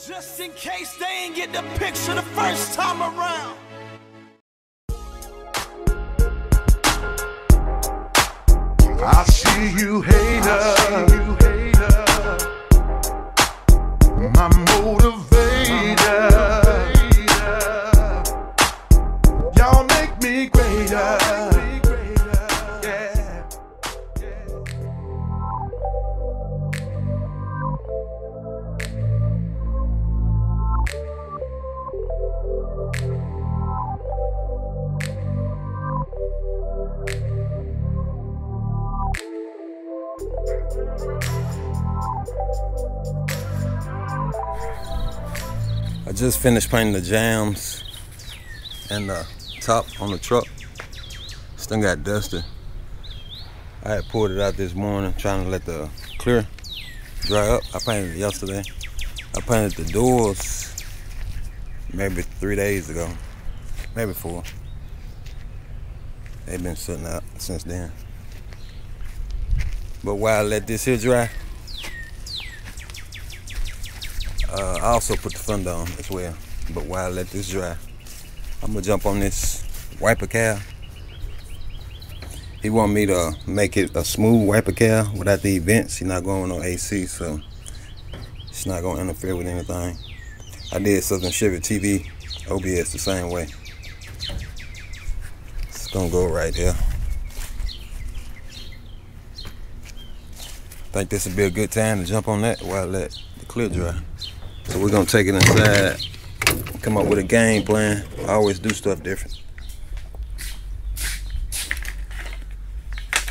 Just in case they ain't get the picture the first time around. I see you, hater. My motivator. Y'all make me greater. Yeah. I just finished painting the jambs and the top on the truck. Still got dusty. I had poured it out this morning, trying to let the clear dry up. I painted it yesterday. I painted the doors maybe 3 days ago, maybe 4. They've been sitting out since then. But while I let this here dry, I also put the fender on as well. But while I let this dry, I'm gonna jump on this wiper cowl. He want me to make it a smooth wiper cowl without the vents. He's not going with no AC, so it's not gonna interfere with anything. I did Southern Chevy TV OBS the same way. It's gonna go right here. I think this would be a good time to jump on that while I let the clear dry. So we're gonna take it inside, come up with a game plan. I always do stuff different.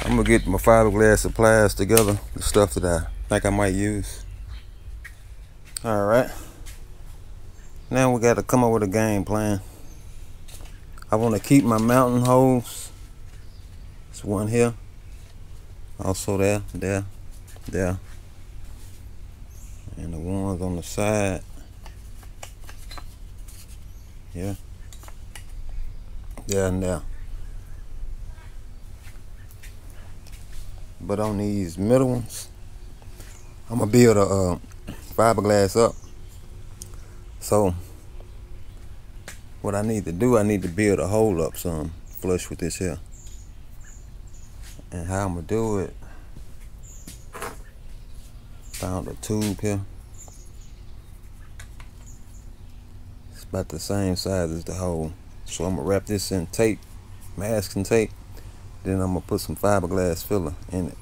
I'm gonna get my fiberglass supplies together, the stuff that I think I might use. All right. Now we gotta come up with a game plan. I wanna keep my mountain holes. There's one here. Also there. And the ones on the side, yeah, and there. But on these middle ones, I'm gonna build a fiberglass up. So what I need to do, I need to build a hole up some flush with this here. And how I'm gonna do it, found a tube here. It's about the same size as the hole. So I'm gonna wrap this in tape, masking tape. Then I'm gonna put some fiberglass filler in it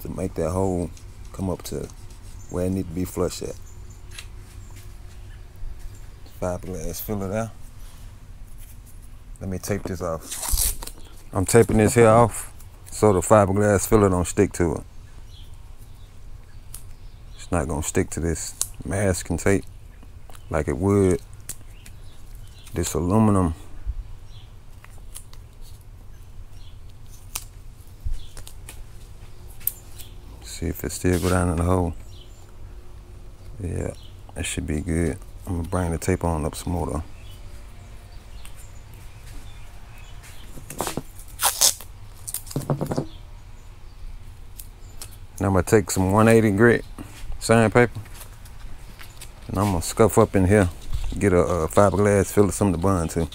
to make that hole come up to where it needs to be flush at. Fiberglass filler there. Let me tape this off. I'm taping this here off so the fiberglass filler don't stick to it. It's not gonna stick to this masking tape like it would this aluminum. See if it still go down in the hole. Yeah, it should be good. I'm gonna bring the tape on up some more though. Now I'm gonna take some 180 grit sandpaper and I'm gonna scuff up in here, get a fiberglass filler, something to bond to. I'm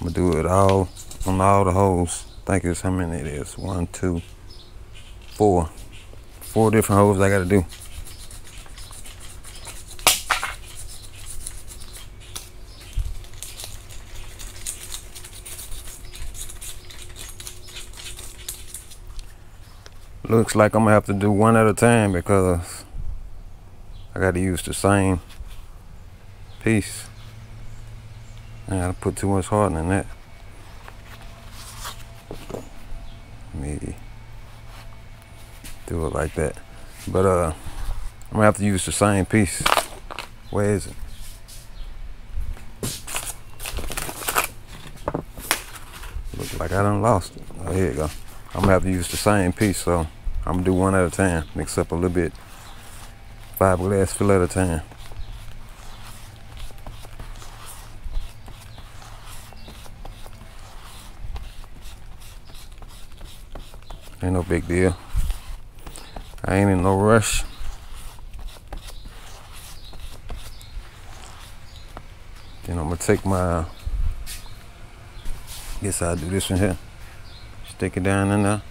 gonna do it all on all the holes. I think it's how many it is. 1, 2, 4. 4 different holes I gotta do. Looks like I'm gonna have to do one at a time because I gotta use the same piece. I gotta put too much hardening in that. Maybe do it like that. But I'm gonna have to use the same piece. Where is it? Looks like I done lost it. Oh, here you go. I'm gonna have to use the same piece, so I'm gonna do one at a time. Mix up a little bit fiberglass filler at a time. Ain't no big deal. I ain't in no rush. Then I'm gonna take my, guess I'll do this one here. Stick it down in there.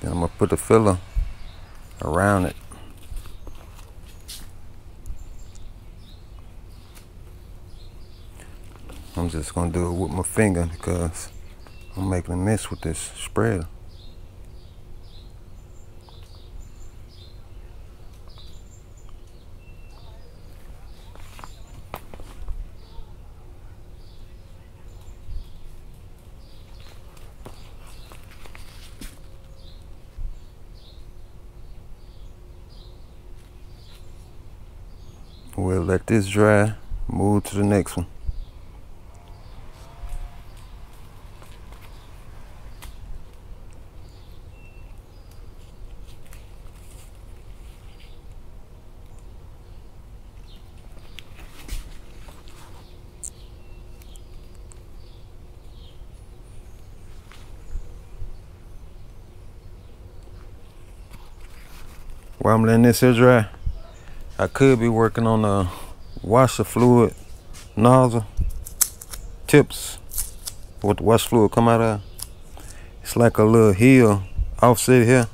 Then I'm gonna put the filler around it. I'm just gonna do it with my finger because I'm making a mess with this spreader. We'll let this dry, move to the next one. While I'm letting this here dry, I could be working on the washer fluid nozzle tips. What the wash fluid come out of. It's like a little heel offset here.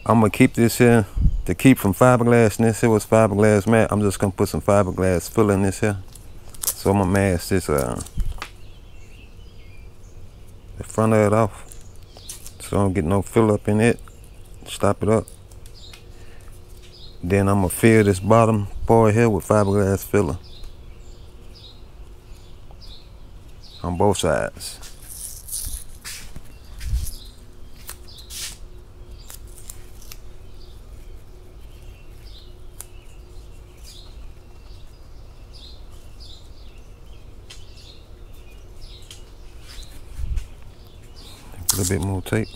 I'm gonna keep this here to keep from fiberglass, and this here was fiberglass mat. I'm just gonna put some fiberglass filler in this here. So I'm gonna mask this the front of it off, so I don't get no fill up in it. Stop it up. Then I'm gonna fill this bottom part here with fiberglass filler on both sides. A little bit more tape.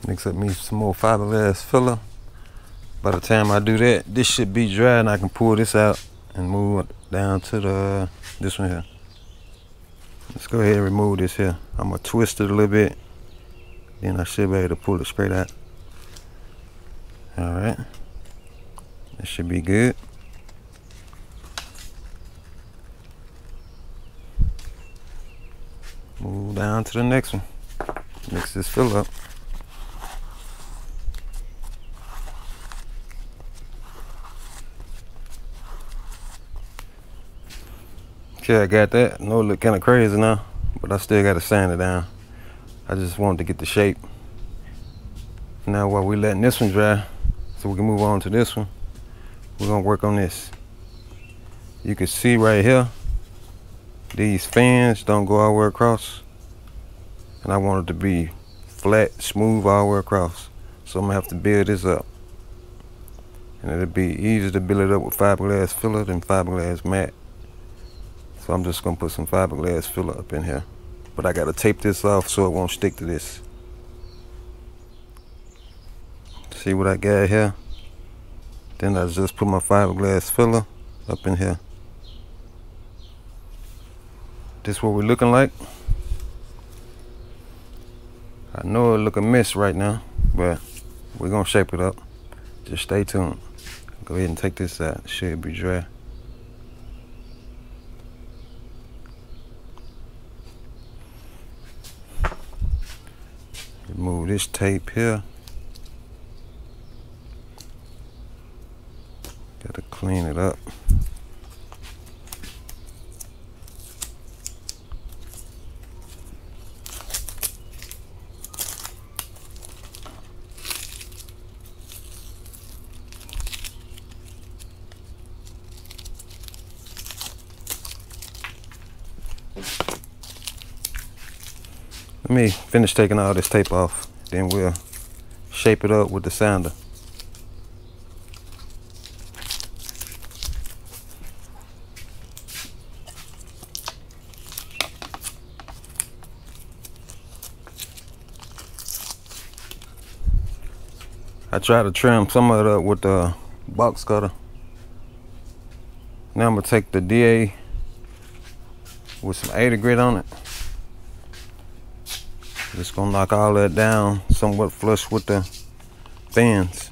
Mix up me some more fiberglass filler. By the time I do that, this should be dry and I can pull this out and move down to this one here. Let's go ahead and remove this here. I'm gonna twist it a little bit, then I should be able to pull it straight out. All right, that should be good. Move down to the next one. Mix this fill up. Okay, I got that. I know it look kind of crazy now, but I still got to sand it down. I just wanted to get the shape. Now while we're letting this one dry, so we can move on to this one, we're gonna work on this. You can see right here, these fans don't go all the way across. And I want it to be flat, smooth all the way across. So I'm gonna have to build this up. And it'll be easier to build it up with fiberglass filler than fiberglass mat. So I'm just gonna put some fiberglass filler up in here. But I gotta tape this off so it won't stick to this. See what I got here? Then I just put my fiberglass filler up in here. This what we're looking like. I know it look a mess right now, but we're gonna shape it up. Just stay tuned. Go ahead and take this out. It should be dry. Remove this tape here. Gotta clean it up. Let me finish taking all this tape off, then we'll shape it up with the sander. I tried to trim some of it up with the box cutter. Now I'm gonna take the DA with some 80 grit on it. Just gonna knock all that down somewhat flush with the fins.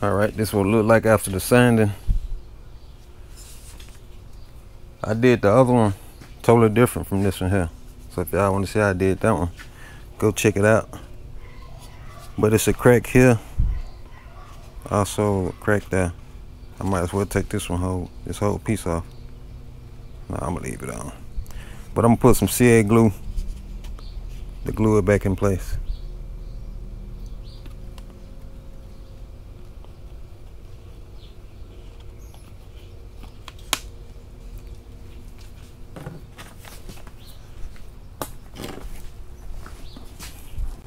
Alright, this is what it look like after the sanding. I did the other one totally different from this one here. So if y'all want to see how I did that one, go check it out. But it's a crack here. Also a crack there. I might as well take this whole piece off. No, I'm gonna leave it on. But I'm gonna put some CA glue to glue it back in place.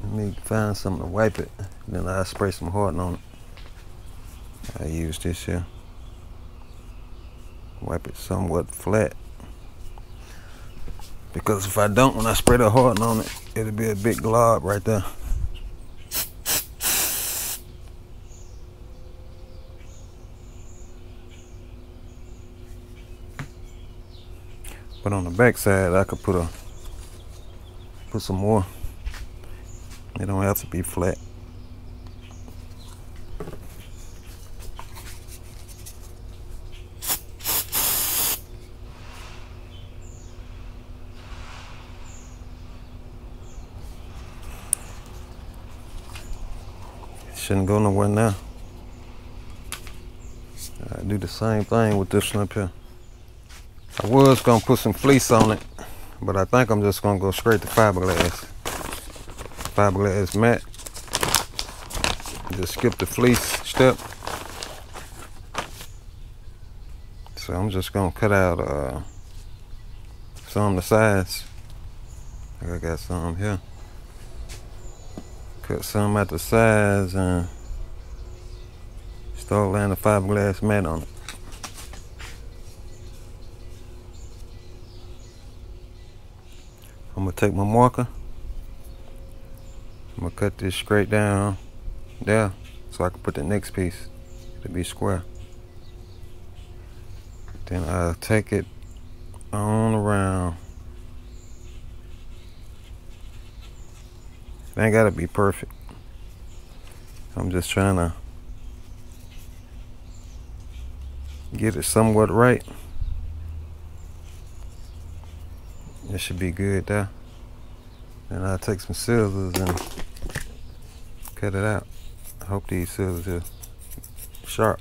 Let me find something to wipe it, then I'll spray some hardening on it. I use this here. Wipe it somewhat flat. Because if I don't, when I spray the hardening on it, it'll be a big glob right there. But on the back side, I could put some more. It don't have to be flat. It shouldn't go nowhere now. I do the same thing with this one up here. I was gonna put some fleece on it, but I think I'm just gonna go straight to fiberglass. Fiberglass matte. Just skip the fleece step. So I'm just gonna cut out some of the sides. I got some here. Cut some at the sides and start laying the fiberglass matte on it. I'm gonna take my marker. I'm gonna cut this straight down there so I can put the next piece to be square. Then I'll take it on around. It ain't gotta be perfect. I'm just trying to get it somewhat right. It should be good there. And I'll take some scissors and cut it out. I hope these scissors are sharp.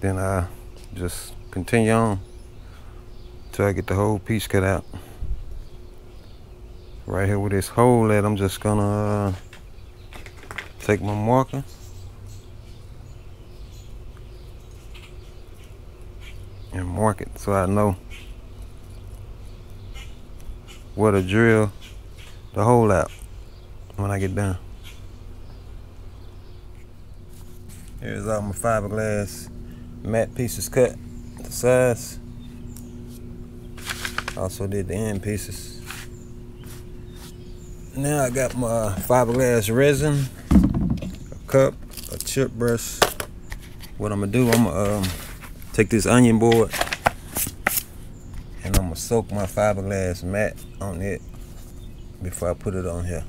Then I just continue on till I get the whole piece cut out. Right here with this hole that I'm just gonna take my marker and mark it so I know where to drill the hole out when I get done. Here's all my fiberglass matte pieces cut to size. Also did the end pieces. Now I got my fiberglass resin, a cup, a chip brush. What I'm gonna do, I'm gonna take this onion board and I'm gonna soak my fiberglass mat on it before I put it on here.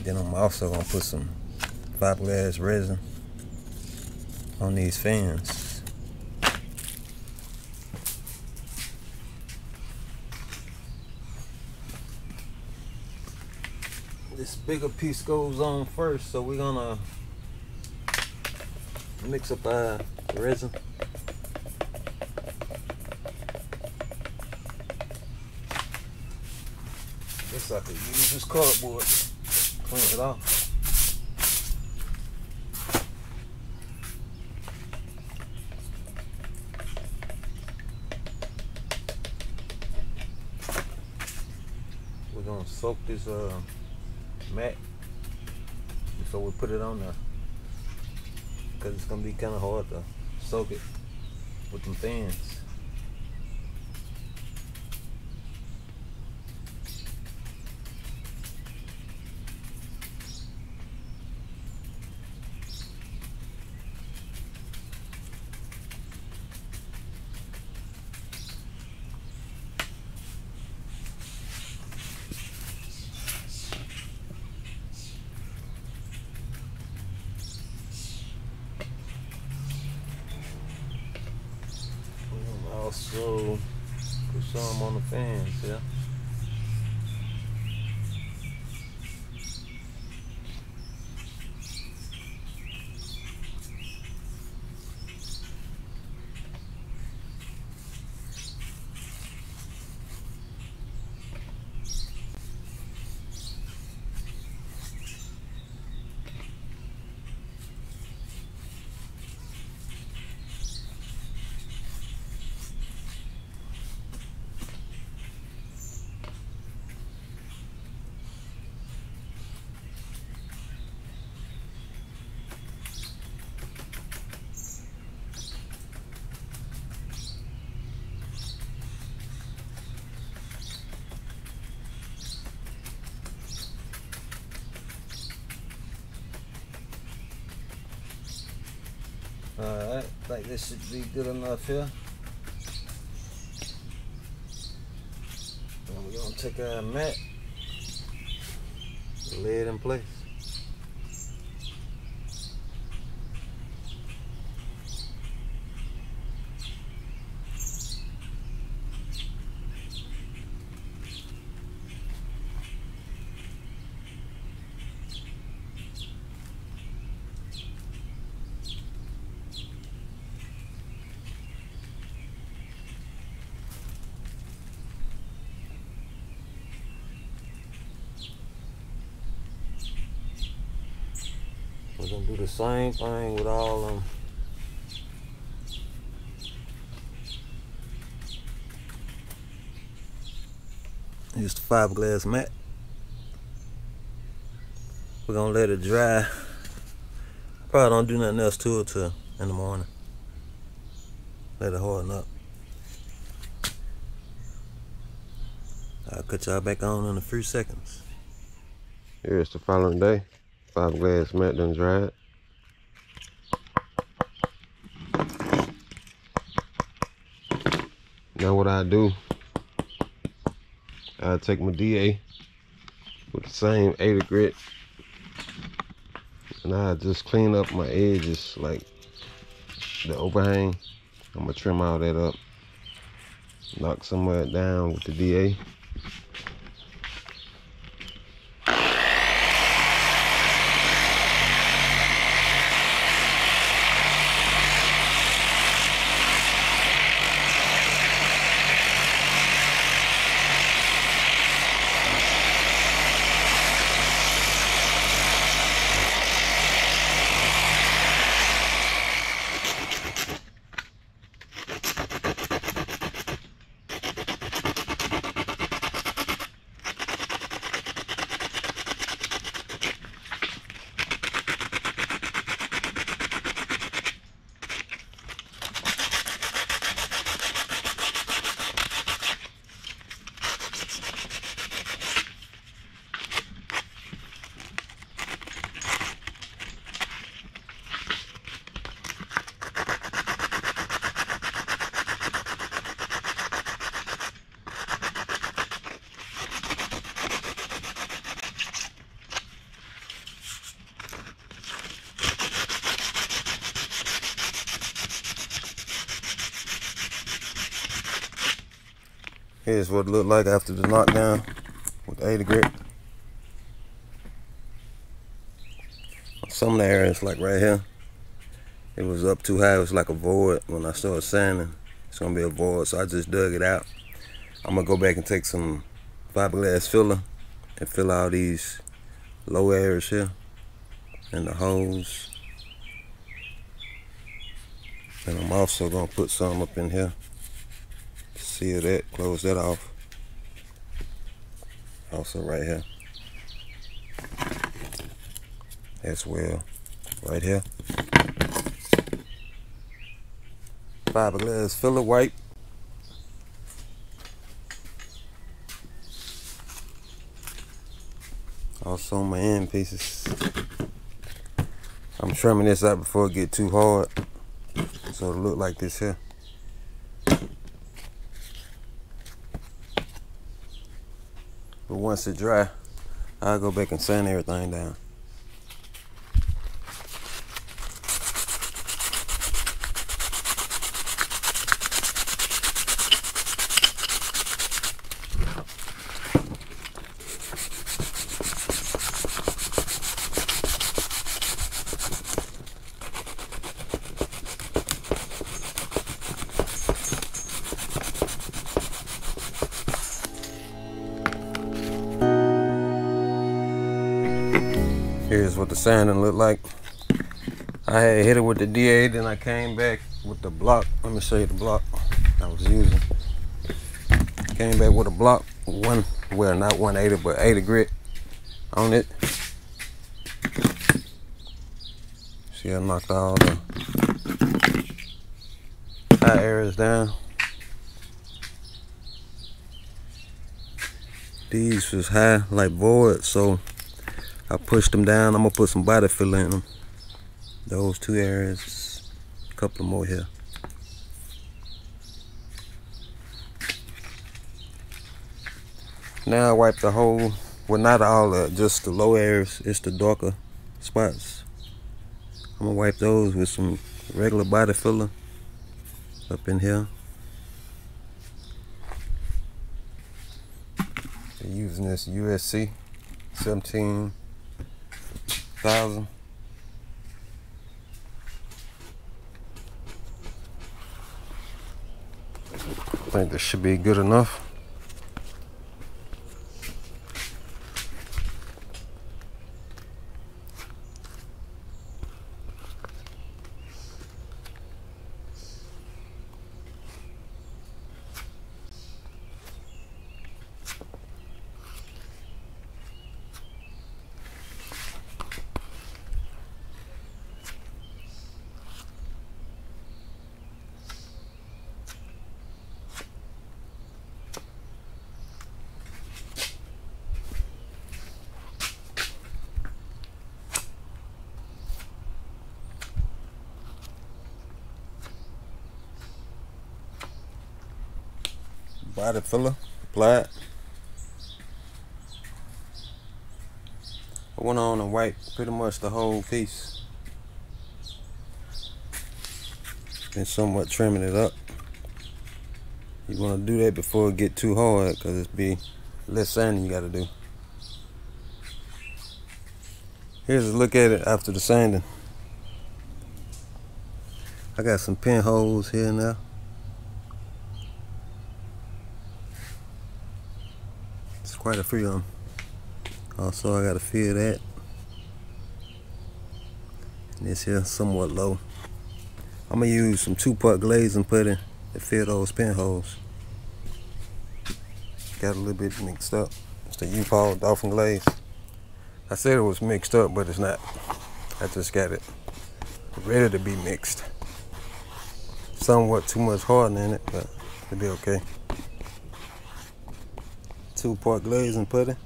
Then I'm also gonna put some fiberglass resin on these fans. This bigger piece goes on first, so we're gonna mix up our resin. Guess I could use this cardboard, clean it off. We're gonna soak this mat before we put it on there, because it's gonna be kind of hard to soak it with them fans. Also put some on the fans, yeah. Alright, I think this should be good enough here. And we're gonna take our mat, lay it in place. We're gonna do the same thing with all of them. Use the fiberglass mat. We're gonna let it dry. Probably don't do nothing else to it till in the morning. Let it harden up. I'll cut y'all back on in a few seconds. Here's the following day. Fiberglass mat done dried. Now what I do, I take my DA with the same 80 grit and I just clean up my edges, like the overhang. I'm gonna trim all that up, knock some of it down with the DA. Here's what it looked like after the knockdown with the 80 grit. Some of the areas, like right here, it was up too high. It was like a void. When I started sanding, it's gonna be a void, so I just dug it out. I'm gonna go back and take some fiberglass filler and fill all these low areas here and the holes. And I'm also gonna put some up in here. Seal that, close that off. Also right here as well, right here. Fiberglass filler wipe. Also my end pieces. I'm trimming this out before it get too hard, so it'll look like this here. But once it dry, I'll go back and sand everything down. Here's what the sanding looked like. I had hit it with the D8, then I came back with the block. Let me show you the block I was using. Came back with a block, not 180, but 80 grit on it. See, I knocked all the high areas down. These was high, like void, so I pushed them down. I'm gonna put some body filler in them. Those two areas, a couple more here. Now I wipe the whole, well, not all, just the low areas. It's the darker spots. I'm gonna wipe those with some regular body filler up in here. They're using this USC 17,000. I think this should be good enough. Body filler applied. I went on and wiped pretty much the whole piece. Been somewhat trimming it up. You want to do that before it get too hard, because it's be less sanding you got to do. Here's a look at it after the sanding. I got some pinholes here and there. Quite a few of them. Also, I gotta fill that. And this here somewhat low. I'm gonna use some 2-part glaze and putty to fill those pinholes. Got a little bit mixed up. It's the U-Paul Dolphin glaze. I said it was mixed up, but it's not. I just got it ready to be mixed. Somewhat too much hardening in it, but it'll be okay. 2-part glaze and putty.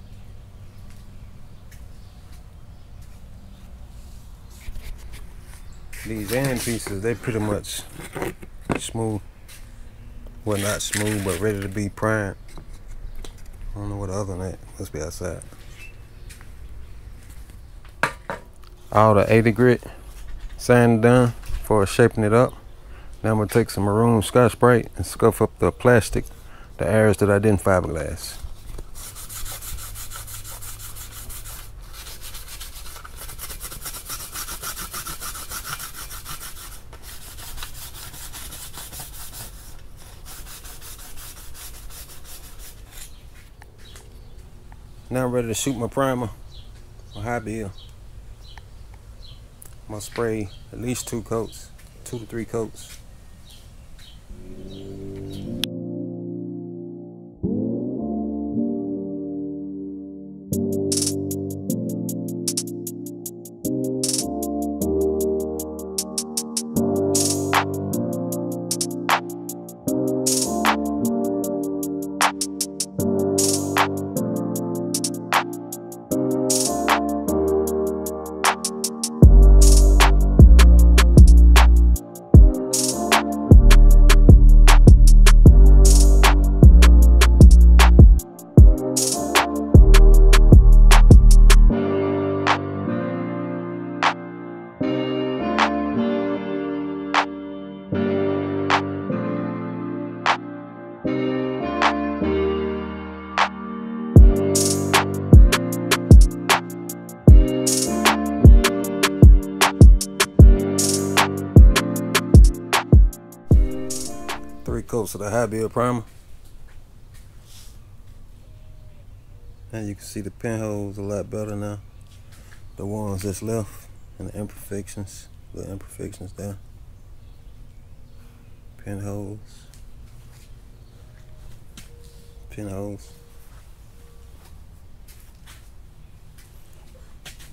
These end pieces, they pretty much smooth. Well, not smooth, but ready to be primed. I don't know what other than that. Must be outside. All the 80 grit sand done for shaping it up. Now I'm gonna take some maroon Scotch Brite and scuff up the plastic the areas that I didn't fiberglass. Now I'm ready to shoot my primer on high bill. I'm gonna spray at least 2 coats, 2 to 3 coats. Coats of the high bill primer, and you can see the pinholes a lot better now. The ones that's left and the imperfections, little imperfections there. Pinholes.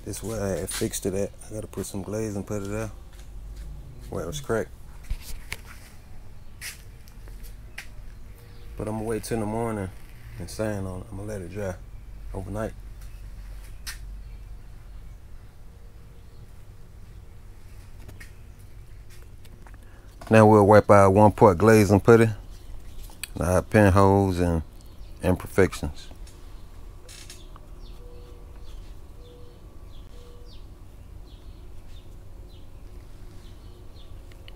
This is where I had fixed it at. I gotta put some glaze and put it out where it was cracked. But I'm gonna wait till in the morning and sand on it. I'm gonna let it dry overnight. Now we'll wipe out 1 part glaze and put it. Now I have pinholes and imperfections.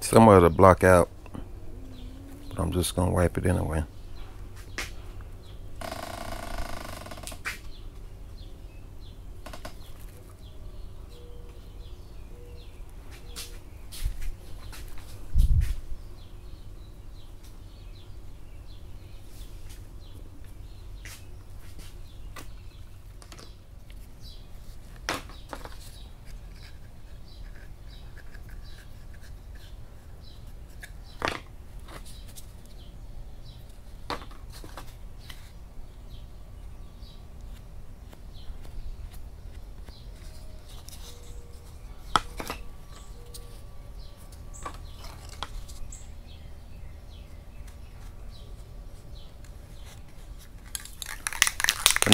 Some of it block out, but I'm just gonna wipe it anyway.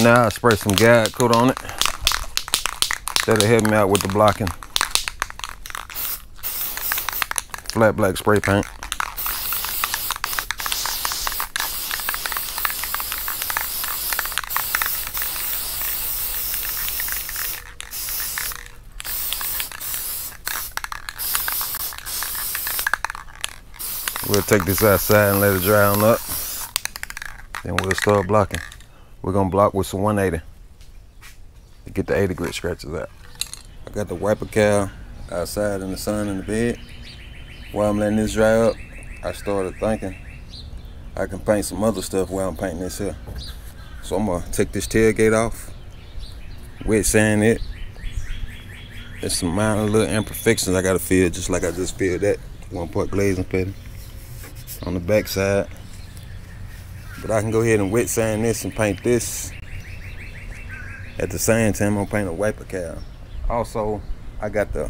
Now I spray some guide coat on it. That'll help me out with the blocking. Flat black spray paint. We'll take this outside and let it dry on up. Then we'll start blocking. We're gonna block with some 180 to get the 80 grit scratches out. I got the wiper cowl outside in the sun in the bed. While I'm letting this dry up, I started thinking I can paint some other stuff while I'm painting this here. So I'm gonna take this tailgate off, wet sand it. There's some minor little imperfections I gotta fill, just like I just filled that 1 part glaze and putty on the back side. But I can go ahead and wet sand this and paint this. At the same time, I'm gonna paint a wiper cowl. Also, I got the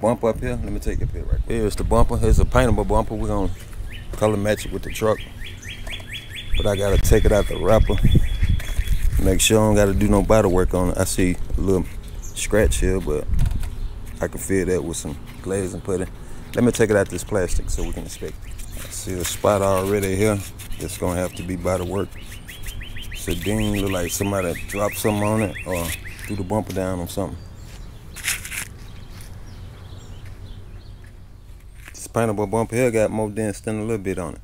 bumper up here. Let me take it up here right here. Here's the bumper. Here's a paintable bumper. We're gonna color match it with the truck. But I gotta take it out the wrapper. Make sure I don't gotta do no body work on it. I see a little scratch here, but I can fill that with some glaze and putty. Let me take it out this plastic so we can inspect it. I see a spot already here. It's gonna have to be body work. So ding, look like somebody dropped something on it or threw the bumper down on something. This paintable bumper here got more dents than a little bit on it.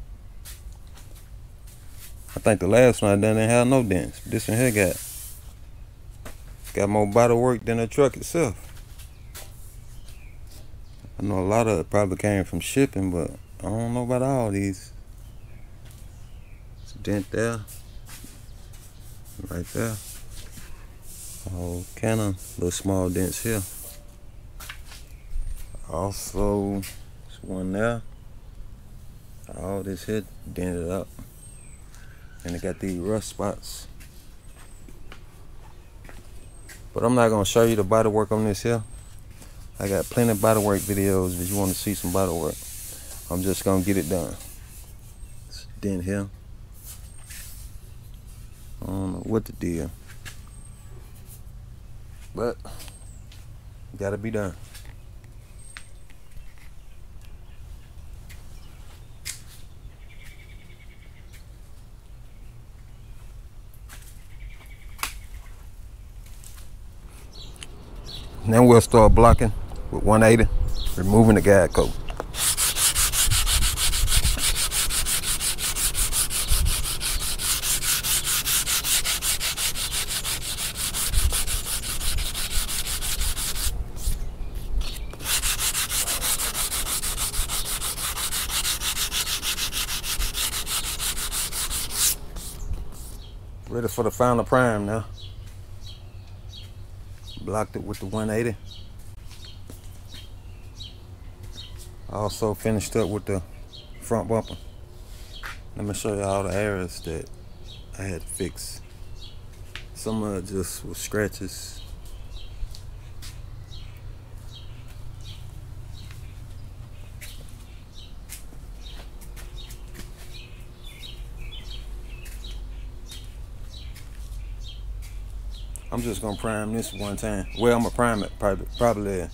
I think the last one I done didn't have no dents. This one here got more body work than the truck itself. I know a lot of it probably came from shipping, but I don't know about all these. It's a dent there, right there. All kind of little small dents here. Also, there's one there. All this here dented up, and it got these rust spots. But I'm not gonna show you the body work on this here. I got plenty of body work videos if you want to see some body work. I'm just gonna get it done. It's a dent here. I don't know what the deal, but gotta be done. Then we'll start blocking with 180, removing the guide coat. Ready for the final prime now. Blocked it with the 180. Also finished up with the front bumper. Let me show you all the areas that I had to fix. Some of it just was scratches. I'm just gonna prime this one time. Well, I'm gonna prime it probably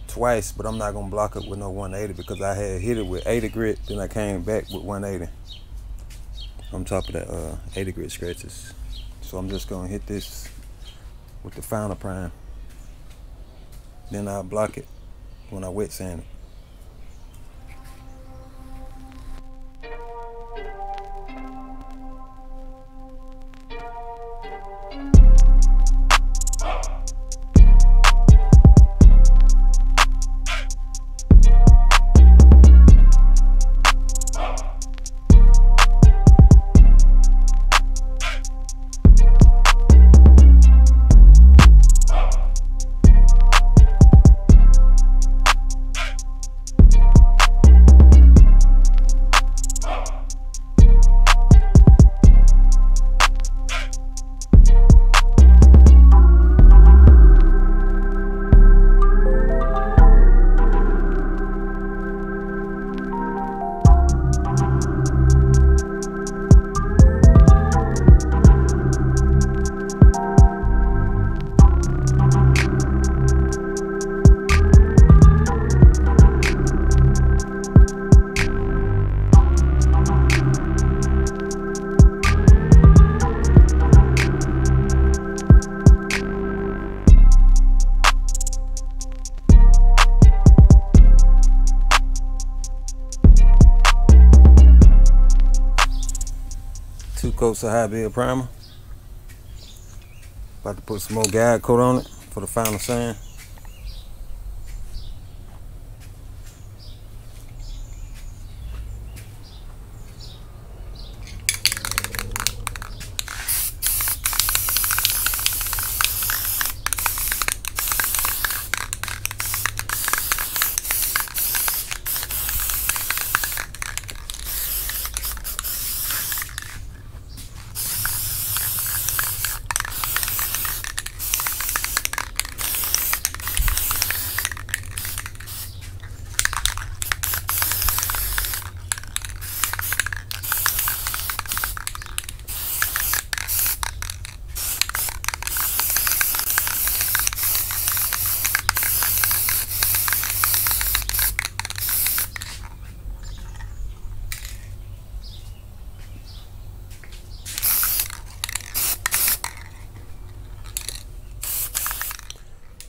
twice, but I'm not gonna block it with no 180 because I had hit it with 80 grit, then I came back with 180 on top of that 80 grit scratches. So I'm just gonna hit this with the final prime. Then I'll block it when I wet sand it. Coats of high build primer. About to put some more guide coat on it for the final sand.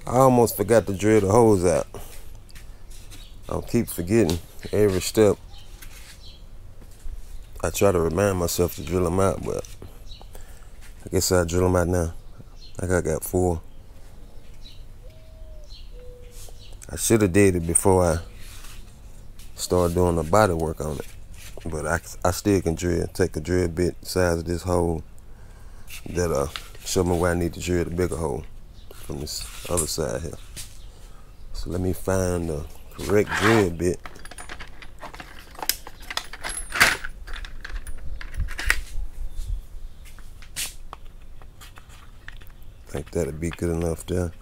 I almost forgot to drill the hose out. I'll keep forgetting every step. I try to remind myself to drill them out, but I guess I'll drill them out now. Like I got 4. I should have did it before I started doing the body work on it, but I still can drill. Take a drill bit size of this hole that'll show me where I need to drill the bigger hole from this other side here. So let me find the correct drill bit. I think that'll be good enough there.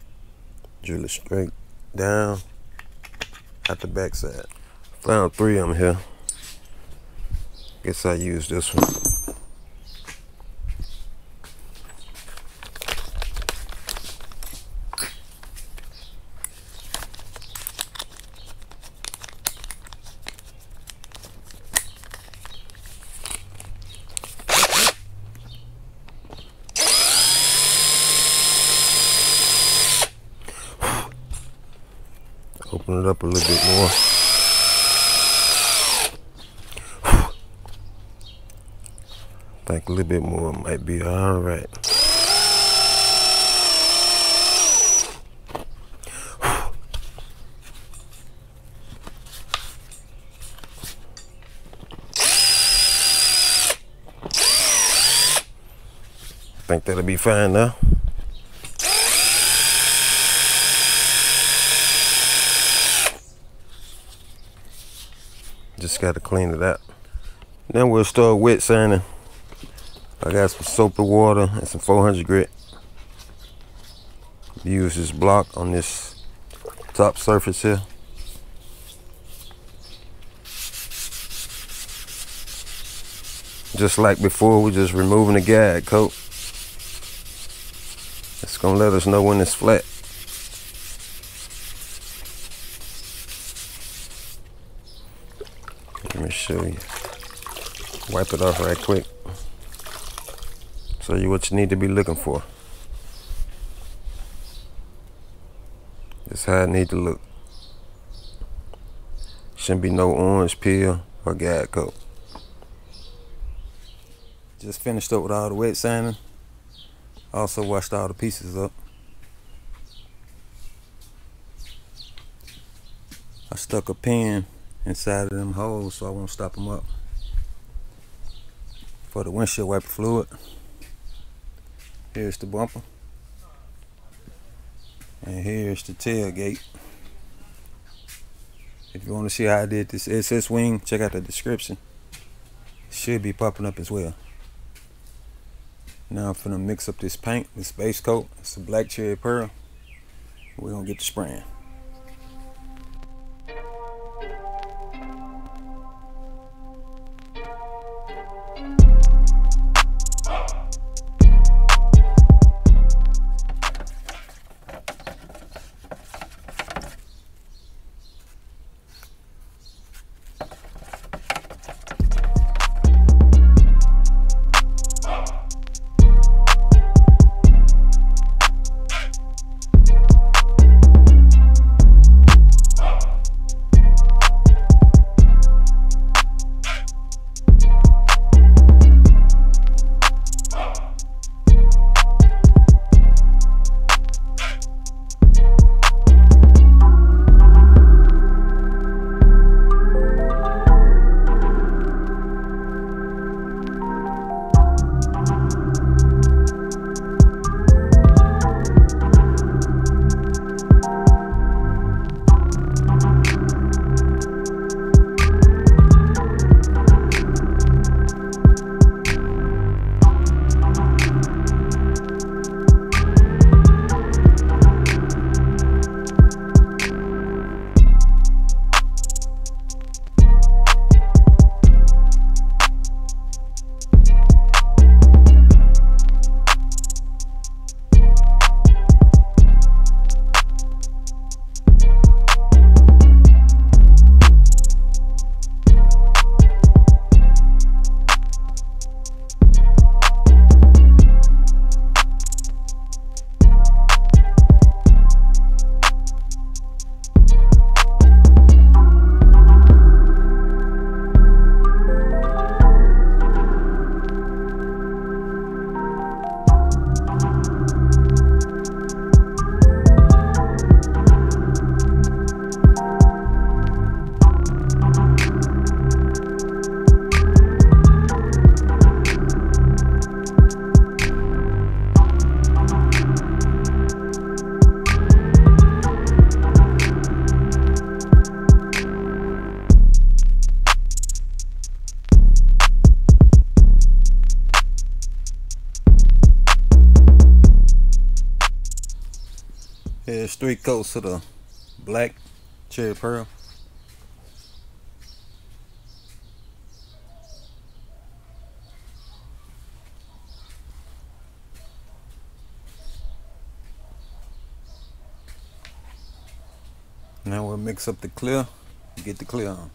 Drill it straight down at the back side. Found 3 of them here. Guess I use this one. Open it up a little bit more. I think a little bit more might be all right. Think that'll be fine now. Just got to clean it out. Then we'll start wet sanding. I got some soapy water and some 400 grit. Use this block on this top surface here. Just like before, we're just removing the guide coat. It's gonna let us know when it's flat. Let me show you. Wipe it off right quick. Show you what you need to be looking for. This is how it need to look. Shouldn't be no orange peel or guide coat. Just finished up with all the wet sanding. Also washed all the pieces up. I stuck a pin inside of them holes so I won't stop them up. For the windshield wiper fluid, here's the bumper, and here's the tailgate. If you want to see how I did this SS wing, check out the description. It should be popping up as well. Now I'm finna mix up this paint, this base coat. It's a black cherry pearl. We're gonna get to spraying. Here's 3 coats of the black cherry pearl. Now we'll mix up the clear and get the clear on.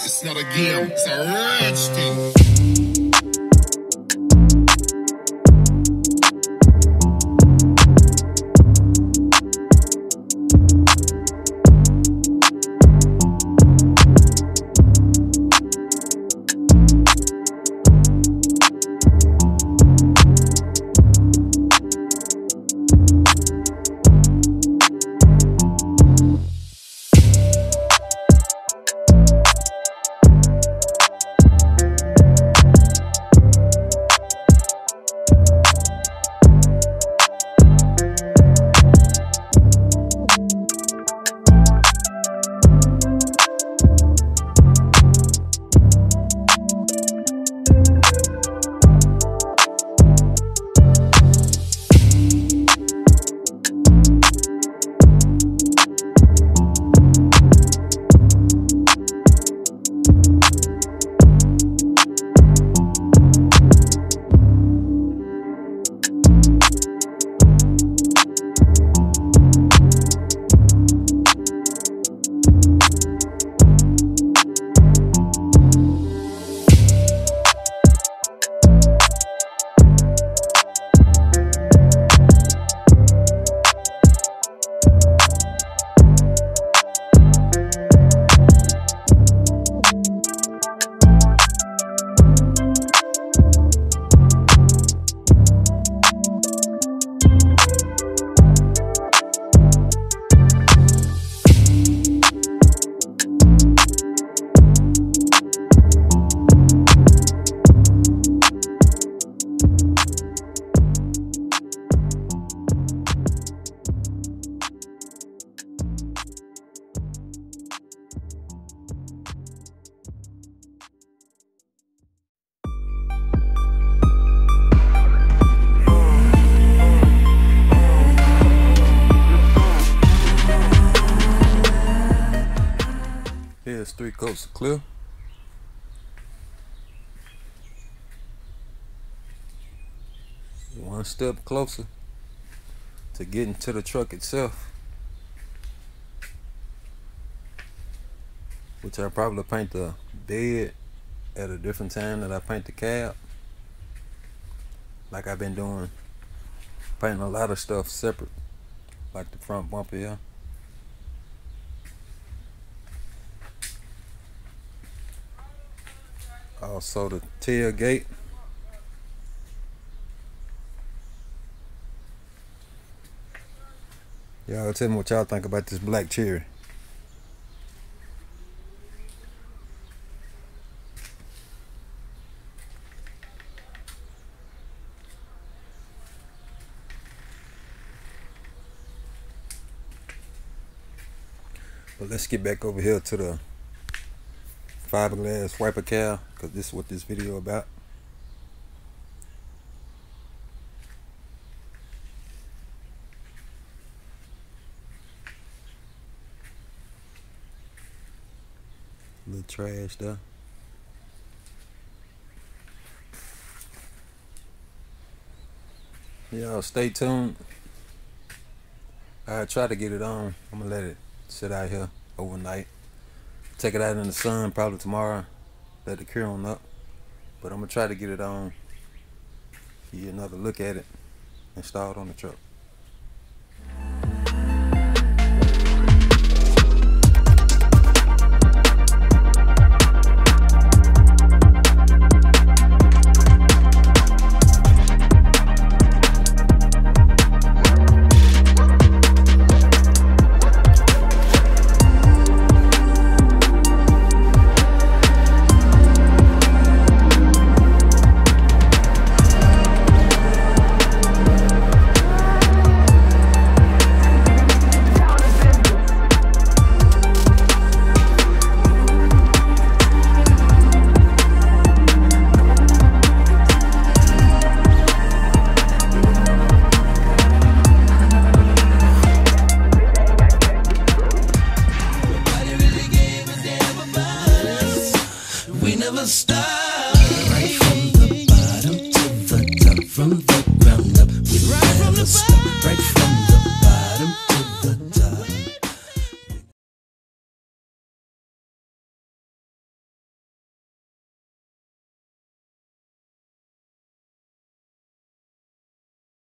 It's not a game, it's a rich thing. Here's 3 coats of clear. One step closer to getting to the truck itself, which I probably paint the bed at a different time that I paint the cab, like I've been doing, painting a lot of stuff separate, like the front bumper here. Also the tailgate. Y'all tell me what y'all think about this black cherry. But let's get back over here to the fiberglass wiper cowl, because this is what this video about. A little trash there. Y'all stay tuned. I try to get it on. I'm gonna let it sit out here overnight. Take it out in the sun probably tomorrow. Let it cure on up. But I'm gonna try to get it on. Give you another look at it. Install it on the truck. never stop.